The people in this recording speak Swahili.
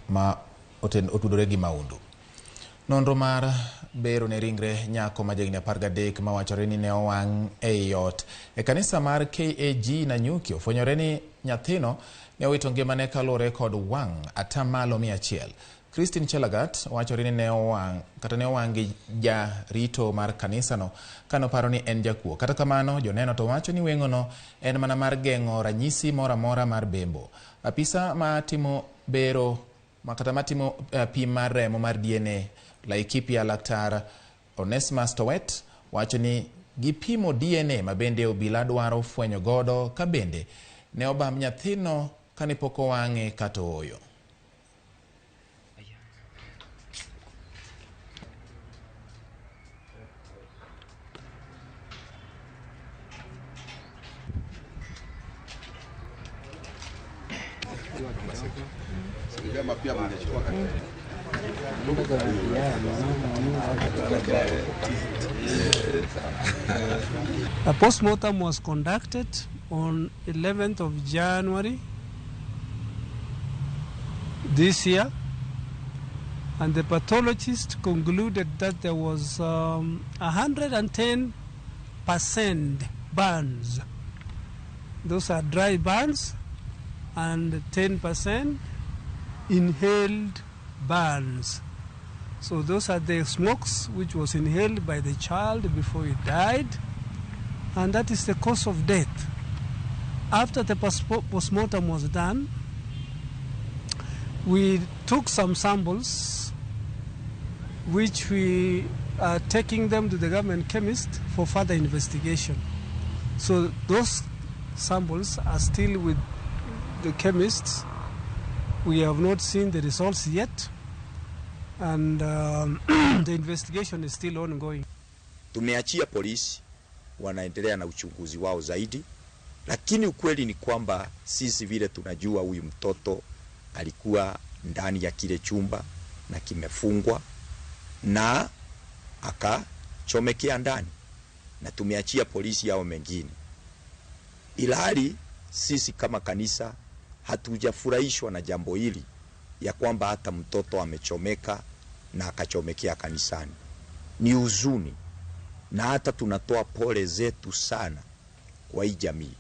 ma otudore gi maundu. Nonro mar bero ne ringre nyako ma jahigni 13 mawachore ni ne owang e ot e kanisa mar KAG Nanyuki ofwenyore ni nyathino ne owito ngimane kaluwore kod wang' atamalo 100. Christine Chelagat wachore ni ne owang gi jarito mar kanisano kano paro ni en jakuo. Kata kamano joneno to wacho ni weng'ono en mana mar geng'o ranyisi mora mora mar bembo. Apisa matimo bero makata matimo pim mar remo mar DNA Laikipia Laktar Onesmus Towet wacho ni gipimo DNA ma bende obila dwaro fwenyo godo ka bende ne obam nyathino kane pok owang'e kata oyo. A post-mortem was conducted on 11th of January this year, and the pathologist concluded that there was 110% burns. Those are dry burns, and 10% inhaled burns. So those are the smokes which was inhaled by the child before he died, and that is the cause of death. After the postmortem was done, we took some samples which we are taking them to the government chemist for further investigation. So those samples are still with the chemists. We have not seen the results yet, and the investigation is still ongoing. Tumeachia polisi wanaendelea na uchunguzi wao zaidi, lakini ukweli ni kwamba sisi vile tunajua huyu mtoto alikuwa ndani ya kile chumba na kimefungwa na akachomekea ndani, na tumeachia polisi yao mengine. Ilhali sisi kama kanisa hatujafurahishwa na jambo hili ya kwamba hata mtoto amechomeka na akachomekea kanisani. Ni huzuni, na hata tunatoa pole zetu sana kwa hii jamii.